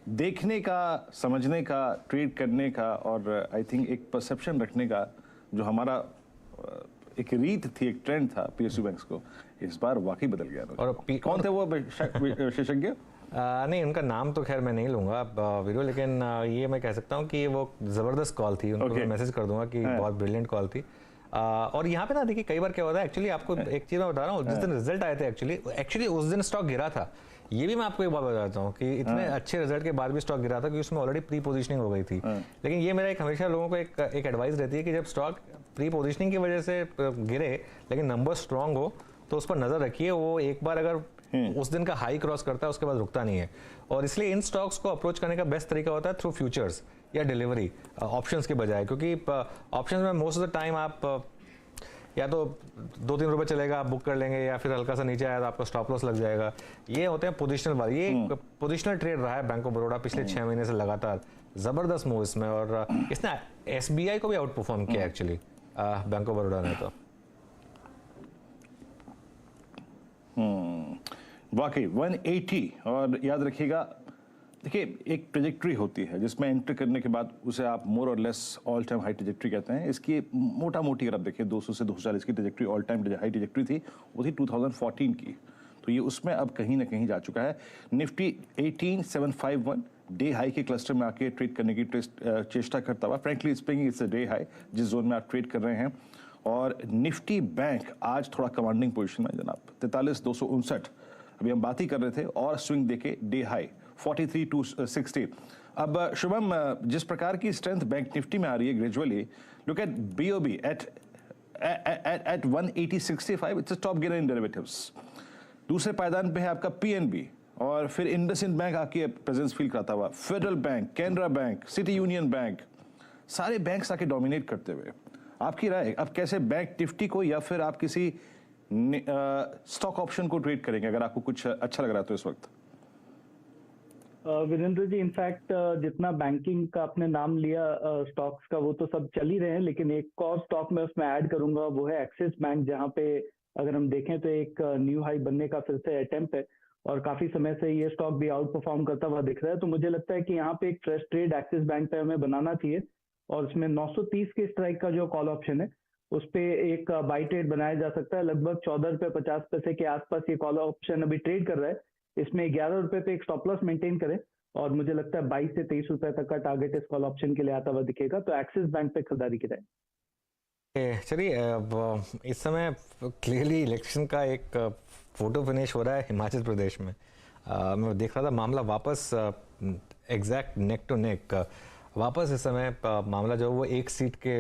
देखने का, समझने का, ट्रेड करने का और आई थिंक एक परसेप्शन रखने का जो हमारा एक रीत थी, एक ट्रेंड था पीएसयू बैंक्स को, इस बार वाकई बदल गया। और कौन थे वो विशेषज्ञ? नहीं, उनका नाम तो खैर मैं नहीं लूंगा वीडियो, लेकिन ये मैं कह सकता हूँ कि वो ज़बरदस्त कॉल थी। उनको मैं मैसेज कर दूंगा कि बहुत ब्रिलियंट कॉल थी। और यहाँ पे ना देखिए कई बार क्या होता है, एक्चुअली आपको एक चीज़ मैं बता रहा हूँ, जिस दिन रिजल्ट आए थे एक्चुअली उस दिन स्टॉक गिरा था। ये भी मैं आपको एक बात बताता हूँ कि इतने अच्छे रिजल्ट के बाद भी स्टॉक गिरा था, क्योंकि उसमें ऑलरेडी प्री पोजिशनिंग हो गई थी। लेकिन ये मेरा एक हमेशा लोगों को एक एडवाइस रहती है कि जब स्टॉक प्री पोजिशनिंग की वजह से गिरे लेकिन नंबर स्ट्रांग हो तो उस पर नजर रखिए। वो एक बार अगर उस दिन का हाई क्रॉस करता है उसके बाद रुकता नहीं है। और इसलिए इन स्टॉक्स को अप्रोच करने का बेस्ट तरीका होता है थ्रू फ्यूचर्स या डिलीवरी ऑप्शंस के बजाय, क्योंकि ऑप्शंस में मोस्ट ऑफ द टाइम आप या तो 2-3 रुपए चलेगा आप बुक कर लेंगे, या फिर हल्का सा नीचे आया तो आपका स्टॉप लॉस लग जाएगा। ये होते हैं पोजिशनल वाले। ये पोजिशनल ट्रेड रहा है बैंक ऑफ बड़ौदा पिछले 6 महीने से लगातार, जबरदस्त मूव इसमें। और इसने एसबीआई को भी आउट परफॉर्म किया एक्चुअली बैंक ऑफ बड़ौदा ने। तो वाकई 180। और याद रखिएगा, देखिए एक ट्रेजेक्ट्री होती है जिसमें एंटर करने के बाद उसे आप मोर और less all time high trajectory कहते हैं। इसकी मोटा मोटी अगर आप देखिए 200 से 240 की trajectory all time high trajectory थी, वो थी 2014 की। तो ये उसमें अब कहीं ना कहीं जा चुका है। निफ्टी 18751 डे हाई के क्लस्टर में आके ट्रेड करने की चेष्टा करता हुआ, frankly speaking it's a day high जिस जोन में आप ट्रेड कर रहे हैं। और निफ्टी बैंक आज थोड़ा कमांडिंग पोजिशन में जनाब, 43,259 अभी हम बात ही कर रहे थे, और स्विंग देके डे हाई 43,260। अब शुभम, जिस प्रकार की स्ट्रेंथ बैंक निफ्टी में आ रही है gradually, look at BOB at 180.65, it's a top gainer in derivatives. दूसरे पायदान पे है आपका पीएनबी, और फिर इंडसइंड बैंक आके प्रेजेंस फील कराता हुआ, federal bank, Canara bank, city union bank, सारे बैंक्स आके डोमिनेट करते हुए। आपकी राय, अब कैसे बैंक निफ्टी को या फिर आप किसी स्टॉक ऑप्शन को ट्रेड करेंगे अगर आपको कुछ अच्छा लग रहा है तो इस वक्त? वीरेंद्र जी, इनफैक्ट जितना बैंकिंग का आपने नाम लिया स्टॉक्स का, वो तो सब चल ही रहे हैं, लेकिन एक और स्टॉक मैं उसमें ऐड करूंगा, वो है एक्सिस बैंक, जहां पे अगर हम देखें तो एक न्यू हाई बनने का फिर से अटेम्प्ट है, और काफी समय से ये स्टॉक भी आउट परफॉर्म करता हुआ दिख रहा है। तो मुझे लगता है कि यहाँ पे एक फ्रेश ट्रेड एक्सिस बैंक पे हमें बनाना चाहिए, और उसमें 930 के स्ट्राइक का जो कॉल ऑप्शन है उस पे एक बाई ट्रेड बनाया जा सकता है। लगभग 14 रुपए 50 पैसे के आसपास ये कॉल ऑप्शन अभी ट्रेड कर रहा है। इसमें 11 रुपए पे एक स्टॉप लॉस मेंटेन करें, और मुझे लगता है 22 से 23 रुपए तक का टारगेट इस कॉल ऑप्शन के लिए आता हुआ दिखेगा। तो एक्सिस बैंक पे खरीदारी की जाए। चलिए, इस समय क्लियरली इलेक्शन का एक फोटो फिनिश हो रहा है हिमाचल प्रदेश में। मैं देख रहा था मामला वापस एग्जैक्ट नेक टू नेक वापस इस समय मामला जो वो एक सीट के